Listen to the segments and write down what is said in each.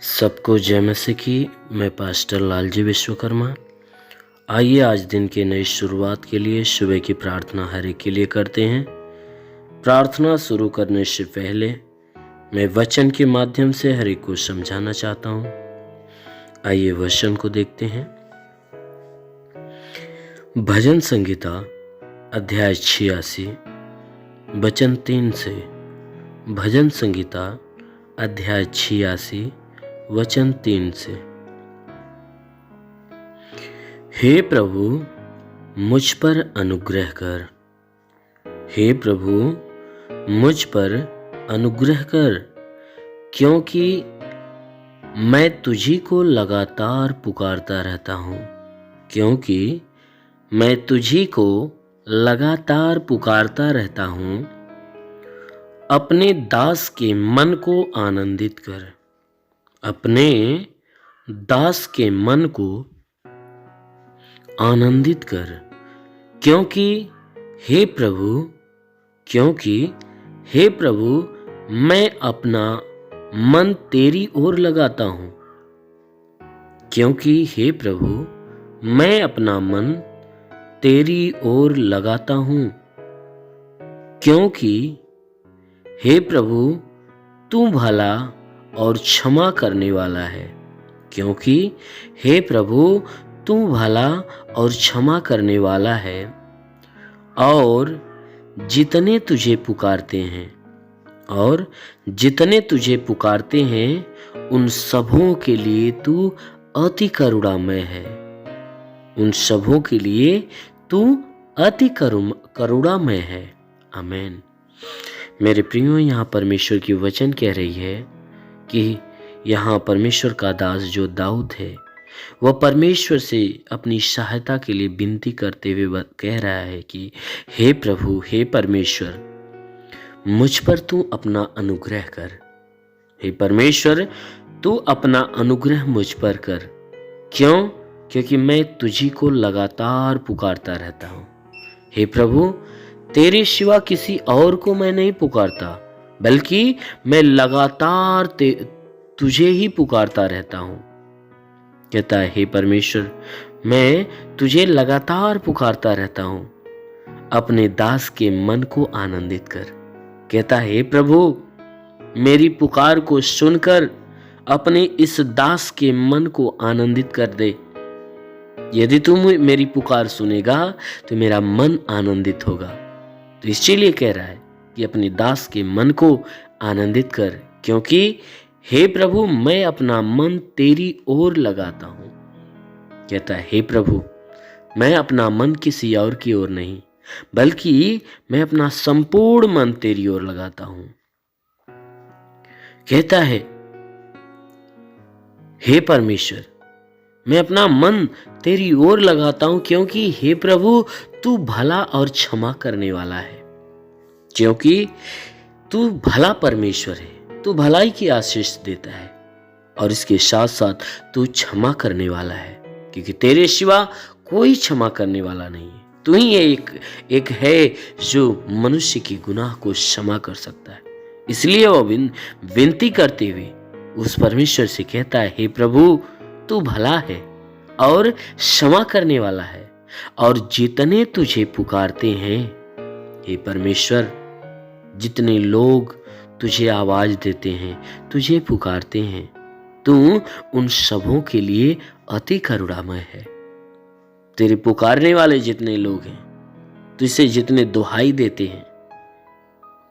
सबको जय मसीह की। मैं पास्टर लालजी विश्वकर्मा। आइए आज दिन के नई शुरुआत के लिए सुबह की प्रार्थना हर एक के लिए करते हैं। प्रार्थना शुरू करने से पहले मैं वचन के माध्यम से हर एक को समझाना चाहता हूँ। आइए वचन को देखते हैं। भजन संगीता अध्याय 86 वचन 3 से। भजन संगीता अध्याय 86 वचन 3 से। हे प्रभु मुझ पर अनुग्रह कर। हे प्रभु मुझ पर अनुग्रह कर, क्योंकि मैं तुझी को लगातार पुकारता रहता हूँ। क्योंकि मैं तुझी को लगातार पुकारता रहता हूँ। अपने दास के मन को आनंदित कर। अपने दास के मन को आनंदित कर, क्योंकि हे प्रभु मैं अपना मन तेरी ओर लगाता हूँ। क्योंकि हे प्रभु मैं अपना मन तेरी ओर लगाता हूँ। क्योंकि हे प्रभु तू भला और क्षमा करने वाला है। क्योंकि हे प्रभु तू भला और क्षमा करने वाला है। और जितने तुझे पुकारते हैं उन सबों के लिए तू अति करुणामय है। उन सबों के लिए तू अति करुणामय है। आमीन। मेरे प्रियो, यहाँ परमेश्वर की वचन कह रही है कि यहाँ परमेश्वर का दास जो दाऊद है वह परमेश्वर से अपनी सहायता के लिए विनती करते हुए कह रहा है कि हे प्रभु, हे परमेश्वर मुझ पर तू अपना अनुग्रह कर। हे परमेश्वर तू अपना अनुग्रह मुझ पर कर। क्यों? क्योंकि मैं तुझी को लगातार पुकारता रहता हूँ। हे प्रभु तेरे सिवा किसी और को मैं नहीं पुकारता, बल्कि मैं लगातार तुझे ही पुकारता रहता हूँ। कहता है हे परमेश्वर मैं तुझे लगातार पुकारता रहता हूँ। अपने दास के मन को आनंदित कर। कहता है हे प्रभु मेरी पुकार को सुनकर अपने इस दास के मन को आनंदित कर दे। यदि तुम मेरी पुकार सुनेगा तो मेरा मन आनंदित होगा। तो इसीलिए कह रहा है कि अपने दास के मन को आनंदित कर, क्योंकि हे प्रभु मैं अपना मन तेरी ओर लगाता हूँ। कहता है हे प्रभु मैं अपना मन किसी और की ओर नहीं, बल्कि मैं अपना संपूर्ण मन तेरी ओर लगाता हूँ। कहता है हे परमेश्वर मैं अपना मन तेरी ओर लगाता हूँ, क्योंकि हे प्रभु तू भला और क्षमा करने वाला है। क्योंकि तू भला परमेश्वर है, तू भलाई की आशीष देता है और इसके साथ साथ तू क्षमा करने वाला है, क्योंकि तेरे सिवा कोई क्षमा करने वाला नहीं है। तू ही एक है जो मनुष्य की गुनाह को क्षमा कर सकता है। इसलिए वो विनती करते हुए उस परमेश्वर से कहता है हे प्रभु तू भला है और क्षमा करने वाला है, और जितने तुझे पुकारते हैं हे परमेश्वर, जितने लोग तुझे आवाज देते हैं, तुझे पुकारते हैं, तू उन सबों के लिए अति करुणामय है। तेरे पुकारने वाले जितने लोग हैं, तुझसे जितने दुहाई देते हैं,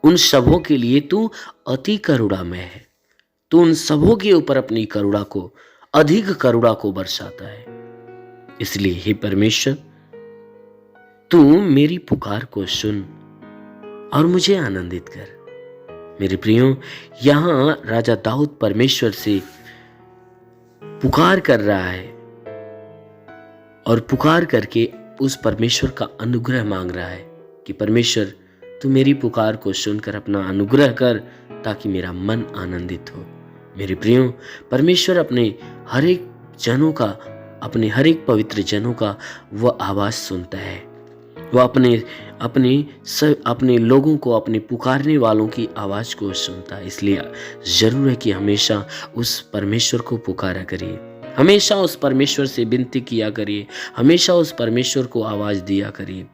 उन सबों के लिए तू अति करुणामय है। तू उन सबों के ऊपर अपनी करुणा को, अधिक करुणा को बरसाता है। इसलिए हे परमेश्वर तू मेरी पुकार को सुन और मुझे आनंदित कर। मेरे प्रियो, यहां राजा दाऊद परमेश्वर से पुकार कर रहा है और पुकार करके उस परमेश्वर का अनुग्रह मांग रहा है कि परमेश्वर तू मेरी पुकार को सुनकर अपना अनुग्रह कर, ताकि मेरा मन आनंदित हो। मेरे प्रियो, परमेश्वर अपने हर एक जनों का, अपने हर एक पवित्र जनों का वह आवाज सुनता है। वह अपने लोगों को, अपने पुकारने वालों की आवाज़ को सुनता है। इसलिए ज़रूर है कि हमेशा उस परमेश्वर को पुकारा करिए, हमेशा उस परमेश्वर से विनती किया करिए, हमेशा उस परमेश्वर को आवाज़ दिया करिए।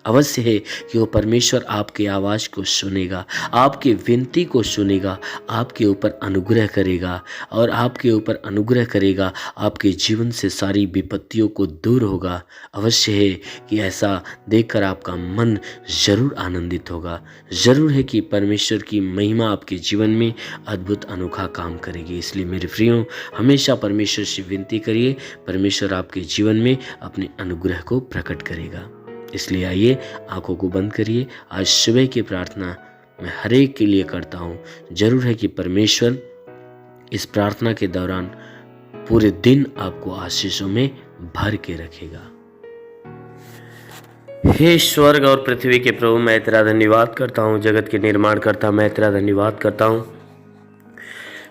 अवश्य है कि वो परमेश्वर आपकी आवाज़ को सुनेगा, आपकी विनती को सुनेगा, आपके ऊपर अनुग्रह करेगा और आपके ऊपर अनुग्रह करेगा, आपके जीवन से सारी विपत्तियों को दूर होगा। अवश्य है कि ऐसा देखकर आपका मन ज़रूर आनंदित होगा। ज़रूर है कि परमेश्वर की महिमा आपके जीवन में अद्भुत अनोखा काम करेगी। इसलिए मेरे प्रियो, हमेशा परमेश्वर से विनती करिए, परमेश्वर आपके जीवन में अपने अनुग्रह को प्रकट करेगा। इसलिए आइए, आंखों को बंद करिए। आज सुबह की प्रार्थना मैं हर एक के लिए करता हूँ। जरूर है कि परमेश्वर इस प्रार्थना के दौरान पूरे दिन आपको आशीषों में भर के रखेगा। हे स्वर्ग और पृथ्वी के प्रभु, मैं तेरा धन्यवाद करता हूँ। जगत के निर्माण करता मैं तेरा धन्यवाद करता हूँ।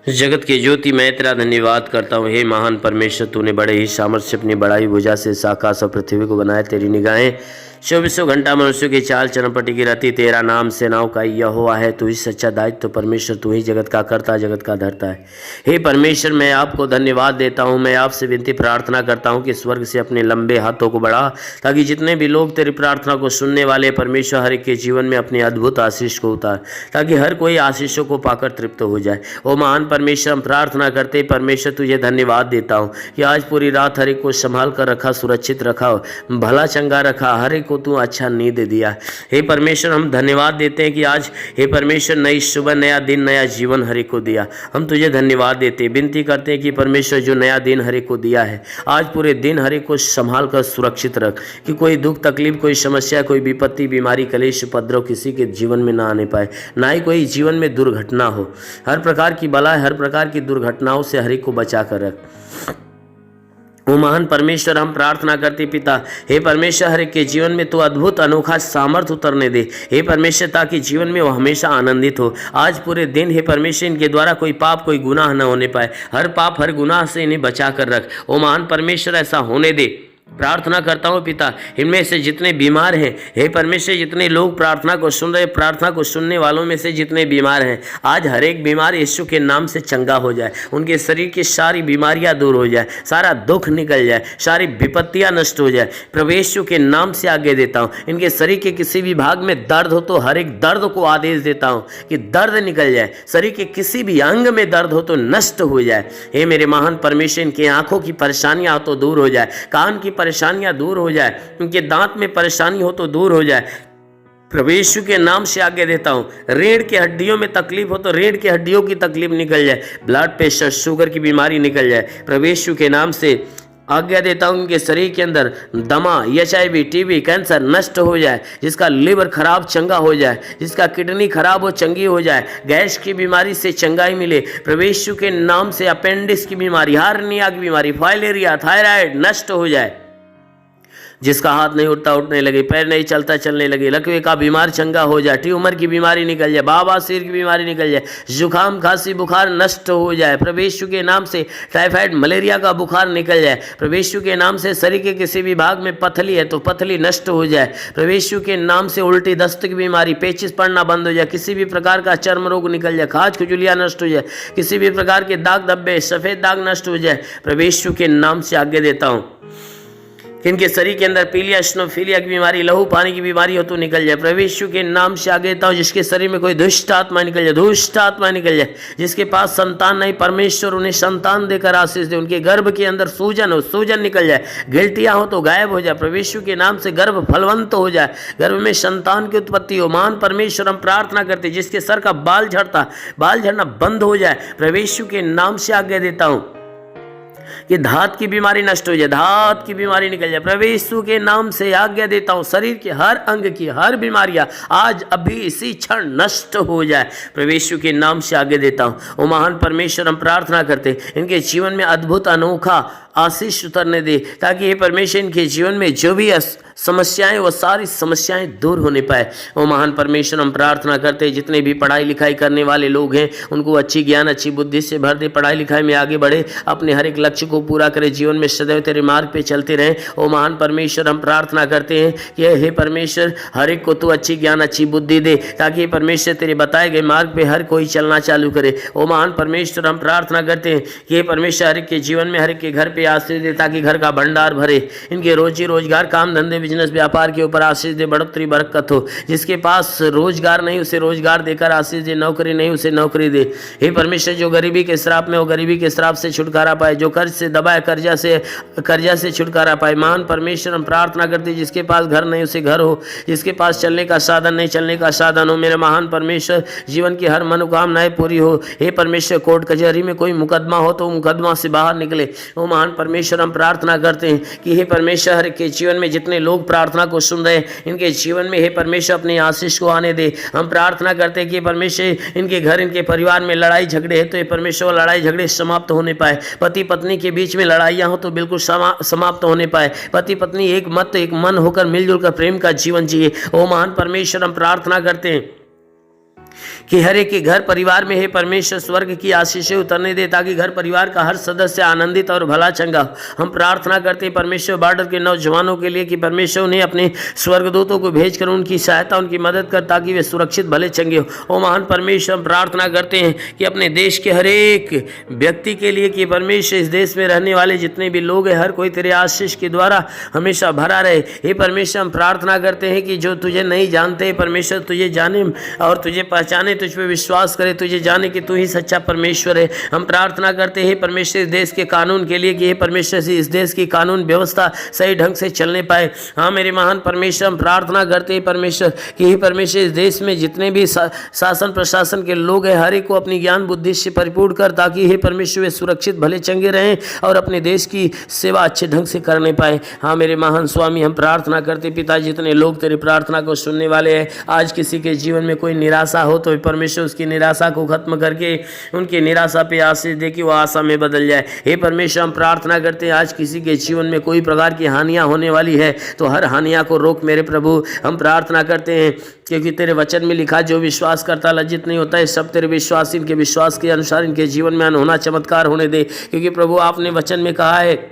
जगत के ज्योति, मैं तेरा धन्यवाद करता हूँ। हे महान परमेश्वर, तूने बड़े ही सामर्थ्य से अपनी बड़ाई भुजा से इस आकाश और पृथ्वी को बनाया। तेरी निगाहें 24 घंटा मनुष्यों की चाल चरमपटी की रहती। तेरा नाम सेनाओं का यहोवा है। तू ही सच्चा दायित्व परमेश्वर, तू ही जगत का कर्ता, जगत का धर्ता है। हे परमेश्वर, मैं आपको धन्यवाद देता हूँ। मैं आपसे विनती प्रार्थना करता हूँ कि स्वर्ग से अपने लंबे हाथों को बढ़ा, ताकि जितने भी लोग तेरी प्रार्थना को सुनने वाले परमेश्वर, हर एक के जीवन में अपनी अद्भुत आशीष को उतार, ताकि हर कोई आशीषों को पाकर तृप्त हो जाए। ओ महान परमेश्वर, हम प्रार्थना करते परमेश्वर तुझे धन्यवाद देता हूँ कि आज पूरी रात हर एक को संभाल कर रखा, सुरक्षित रखा, भला चंगा रखा, हर एक को तू अच्छा नींद दिया। हे परमेश्वर, हम धन्यवाद देते हैं कि आज हे परमेश्वर नई सुबह, नया दिन, नया जीवन हर एक को दिया। हम तुझे धन्यवाद देते, विनती करते हैं कि परमेश्वर जो नया दिन हर एक को दिया है, आज पूरे दिन हर एक को संभाल कर सुरक्षित रख, कि कोई दुख तकलीफ, कोई समस्या, कोई विपत्ति, बीमारी, कलेश, उपद्रव किसी के जीवन में ना आने पाए, ना ही कोई जीवन में दुर्घटना हो। हर प्रकार की बला, हर प्रकार की दुर्घटनाओं से हर एक को बचा कर रख। ओ महान परमेश्वर, हम प्रार्थना करते पिता, हे परमेश्वर, हर एक के जीवन में तो अद्भुत अनोखा सामर्थ्य उतरने दे हे परमेश्वर, ताकि जीवन में वो हमेशा आनंदित हो। आज पूरे दिन हे परमेश्वर, इनके द्वारा कोई पाप, कोई गुनाह न होने पाए। हर पाप, हर गुनाह से इन्हें बचा कर रख। ओ महान परमेश्वर, ऐसा होने दे। प्रार्थना करता हूँ पिता, इनमें से जितने बीमार हैं हे परमेश्वर, जितने लोग प्रार्थना को सुन रहे, प्रार्थना को सुनने वालों में से जितने बीमार हैं, आज हर एक बीमार यीशु के नाम से चंगा हो जाए। उनके शरीर की सारी बीमारियां दूर हो जाए, सारा दुख निकल जाए, सारी विपत्तियां नष्ट हो जाए। प्रभु यीशु के नाम से आगे देता हूँ। इनके शरीर के किसी भी भाग में दर्द हो तो हर एक दर्द को आदेश देता हूँ कि दर्द निकल जाए। शरीर के किसी भी अंग में दर्द हो तो नष्ट हो जाए। हे मेरे महान परमेश्वर, इनकी आंखों की परेशानियां हो तो दूर हो जाए, कान की परेशानियां दूर हो जाए, उनके दांत में परेशानी हो तो दूर हो जाए। प्रभु यीशु के नाम से आगे देता हूँ। रीढ़ की हड्डियों में तकलीफ हो तो रीढ़ की हड्डियों की तकलीफ निकल जाए, ब्लड प्रेशर, शुगर की बीमारी निकल जाए। प्रभु यीशु के नाम से आज्ञा देता हूँ, उनके शरीर के अंदर दमा, HIV, TB, कैंसर नष्ट हो जाए। जिसका लिवर खराब चंगा हो जाए, जिसका किडनी खराब हो चंगी हो जाए, गैस की बीमारी से चंगाई मिले। प्रभु यीशु के नाम से अपेंडिक्स की बीमारी, हार्निया की बीमारी, फाइलेरिया, थायराइड नष्ट हो जाए। जिसका हाथ नहीं उठता उठने लगे, पैर नहीं चलता चलने लगे, लकवे का बीमार चंगा हो जाए, ट्यूमर की बीमारी निकल जाए, बवासीर की बीमारी निकल जाए, जुकाम, खांसी, बुखार नष्ट हो जाए। प्रभु यीशु के नाम से टाइफाइड, मलेरिया का बुखार निकल जाए। प्रभु यीशु के नाम से शरीर के किसी भी भाग में पथली है तो पथली नष्ट हो जाए। प्रभु यीशु के नाम से उल्टी, दस्त की बीमारी, पेचिस पड़ना बंद हो जाए, किसी भी प्रकार का चर्म रोग निकल जाए, खाज खुजलियाँ नष्ट हो जाए, किसी भी प्रकार के दाग धब्बे, सफ़ेद दाग नष्ट हो जाए। प्रभु यीशु के नाम से आगे देता हूँ। इनके शरीर के अंदर पीलिया, स्नोफीलिया की बीमारी, लहू पानी की बीमारी हो तो निकल जाए। प्रभु यीशु के नाम से आगे देता हूँ। जिसके शरीर में कोई दुष्ट आत्मा निकल जाए, दुष्ट आत्मा निकल जाए। जिसके पास संतान नहीं, परमेश्वर उन्हें संतान देकर आशीष दे। उनके गर्भ के अंदर सूजन हो, सूजन निकल जाए। गिल्टियाँ हो तो गायब हो जाए। प्रभु यीशु के नाम से गर्भ फलवंत हो जाए, गर्भ में संतान की उत्पत्ति हो। महान परमेश्वर, हम प्रार्थना करते जिसके सर का बाल झड़ना बंद हो जाए। प्रभु यीशु के नाम से आगे देता हूँ कि धात की बीमारी नष्ट हो जाए, धात की बीमारी निकल जाए। प्रभु यीशु के नाम से आज्ञा देता हूँ, शरीर के हर अंग की हर बीमारियां आज अभी इसी क्षण नष्ट हो जाए। प्रभु यीशु के नाम से आगे देता हूँ। ओ महान परमेश्वर, हम प्रार्थना करते इनके जीवन में अद्भुत अनोखा आशीष उतरने दे, ताकि ये परमेश्वर इनके जीवन में जो भी समस्याएं, वो सारी समस्याएं दूर होने पाए। ओ महान परमेश्वर, हम प्रार्थना करते हैं जितने भी पढ़ाई लिखाई करने वाले लोग हैं उनको अच्छी ज्ञान, अच्छी बुद्धि से भर दे, पढ़ाई लिखाई में आगे बढ़े, अपने हर एक लक्ष्य को पूरा करे, जीवन में सदैव तेरे मार्ग पे चलते रहें। ओ महान परमेश्वर, हम प्रार्थना करते हैं कि हे परमेश्वर, हर एक को तू अच्छी ज्ञान, अच्छी बुद्धि दे, ताकि परमेश्वर तेरे बताए गए मार्ग पे हर कोई चलना चालू करे। ओ महान परमेश्वर, हम प्रार्थना करते हैं कि हे परमेश्वर, हर एक के जीवन में, हर एक के घर पे आशीष दे, ताकि घर का भंडार भरे, इनके रोजी रोजगार, काम धंधे, बिजनेस, व्यापार के ऊपर आशीष दे, बढ़ोतरी बरकत हो। जिसके पास रोजगार नहीं उसे रोजगार देकर आशीष दे, नौकरी नहीं उसे नौकरी दे। हे परमेश्वर, जो गरीबी के श्राप में, वो गरीबी के श्राप से छुटकारा पाए, जो कर्ज से दबाए, कर्जा से छुटकारा पाए। महान परमेश्वर, हम प्रार्थना करते हैं जिसके पास घर नहीं उसे घर हो, जिसके पास चलने का साधन नहीं चलने का साधन हो। मेरे महान परमेश्वर, जीवन की हर मनोकामनाएं पूरी हो। हे परमेश्वर, कोर्ट कचहरी में कोई मुकदमा हो तो मुकदमा से बाहर निकले। ओ महान परमेश्वर, हम प्रार्थना करते हैं कि हे परमेश्वर, हर के जीवन में जितने लोग प्रार्थना को सुन रहे हैं इनके जीवन में हे परमेश्वर अपनी आशीष को आने दे। हम प्रार्थना करते हैं कि परमेश्वर, इनके घर, इनके परिवार में लड़ाई झगड़े है तो ये परमेश्वर लड़ाई झगड़े समाप्त होने पाए। पति पत्नी के बीच में लड़ाइयाँ हो तो बिल्कुल समाप्त होने पाए। पति पत्नी एक मत, एक मन होकर मिलजुल कर प्रेम का जीवन जिए। ओ महान परमेश्वर, हम प्रार्थना करते हैं कि हर एक के घर परिवार में हे परमेश्वर स्वर्ग की आशीषें उतरने दे, ताकि घर परिवार का हर सदस्य आनंदित और भला चंगा हो। हम प्रार्थना करते हैं परमेश्वर, बॉर्डर के नौजवानों के लिए कि परमेश्वर उन्हें अपने स्वर्गदूतों को भेजकर उनकी सहायता, उनकी मदद कर, ताकि वे सुरक्षित भले चंगे हो। ओ महान परमेश्वर, हम प्रार्थना करते हैं कि अपने देश के हर एक व्यक्ति के लिए कि परमेश्वर, इस देश में रहने वाले जितने भी लोग हैं हर कोई तेरे आशीष के द्वारा हमेशा भरा रहे। हे परमेश्वर, हम प्रार्थना करते हैं कि जो तुझे नहीं जानते परमेश्वर तुझे जाने और तुझे पहचाने, तुझ पे विश्वास करे, तुझे जाने कि तू ही सच्चा परमेश्वर है। हम प्रार्थना करते हैं परमेश्वर, इस देश के कानून के लिए कि हे परमेश्वर से इस देश की कानून व्यवस्था सही ढंग से चलने पाए। हाँ मेरे महान परमेश्वर, हम प्रार्थना करते हैं परमेश्वर कि हे परमेश्वर, इस देश में जितने भी शासन प्रशासन के लोग हैं हर एक को अपनी ज्ञान बुद्धि से परिपूर्ण कर, ताकि हे परमेश्वर वे सुरक्षित भले चंगे रहें और अपने देश की सेवा अच्छे ढंग से करने पाए। हाँ मेरे महान स्वामी, हम प्रार्थना करते पिता, जितने लोग तेरी प्रार्थना को सुनने वाले हैं, आज किसी के जीवन में कोई निराशा हो तो परमेश्वर उसकी निराशा को खत्म करके उनकी निराशा पे आशीष दे कि वो आशा में बदल जाए। हे परमेश्वर, हम प्रार्थना करते हैं आज किसी के जीवन में कोई प्रकार की हानियां होने वाली है तो हर हानियां को रोक मेरे प्रभु। हम प्रार्थना करते हैं क्योंकि तेरे वचन में लिखा, जो विश्वास करता लज्जित नहीं होता है। सब तेरे विश्वास, इनके विश्वास के अनुसार इनके जीवन में अनहोना चमत्कार होने दे, क्योंकि प्रभु आपने वचन में कहा है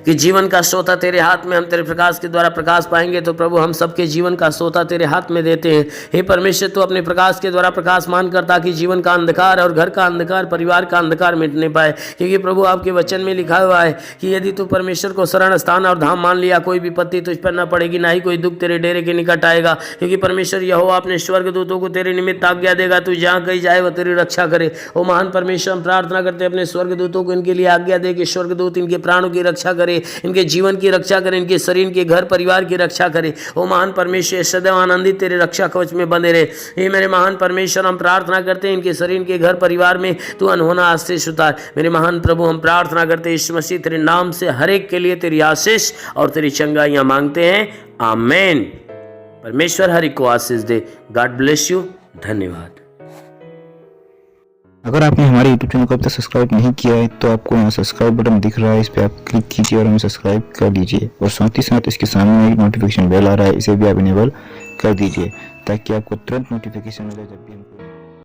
कि जीवन का सोता तेरे हाथ में, हम तेरे प्रकाश के द्वारा प्रकाश पाएंगे। तो प्रभु, हम सबके जीवन का सोता तेरे हाथ में देते हैं। हे परमेश्वर, तू अपने प्रकाश के द्वारा प्रकाशमान कर, ताकि जीवन का अंधकार और घर का अंधकार, परिवार का अंधकार मिटने पाए। क्योंकि प्रभु आपके वचन में लिखा हुआ है कि यदि तू परमेश्वर को शरण स्थान और धाम मान लिया, कोई विपत्ति तुझ पर न पड़ेगी, ना ही कोई दुख तेरे डेरे के निकट आएगा। क्योंकि परमेश्वर यहोवा अपने स्वर्गदूतों को तेरे निमित्त आज्ञा देगा, तू जहाँ कहीं जाए वह तेरी रक्षा करे। ओ महान परमेश्वर, हम प्रार्थना करते हैं अपने स्वर्गदूतों को इनके लिए आज्ञा दे कि स्वर्गदूत इनके प्राणों की रक्षा करे, इनके जीवन की रक्षा करे, इनके शरीर के घर परिवार की रक्षा करे। ओ महान परमेश्वर, सदैव आनंदित तेरे रक्षा कवच में बने रहे। हे मेरे महान परमेश्वर, हम प्रार्थना करते हैं इनके शरीर के घर परिवार में तू अनहोना आशीष उतार। मेरे महान प्रभु, हम प्रार्थना करते हैं यीशु मसीह तेरे नाम से हर एक के लिए तेरी आशीष और तेरी चंगाइयां मांगते हैं, आमीन। परमेश्वर हर एक को आशीष दे। God bless you. धन्यवाद। अगर आपने हमारे YouTube चैनल को अब तक सब्सक्राइब नहीं किया है तो आपको यहाँ सब्सक्राइब बटन दिख रहा है, इस पर आप क्लिक कीजिए और हमें सब्सक्राइब कर लीजिए। और साथ ही साथ इसके सामने एक नोटिफिकेशन बेल आ रहा है, इसे भी आप इनेबल कर दीजिए ताकि आपको तुरंत नोटिफिकेशन मिले जब भी हम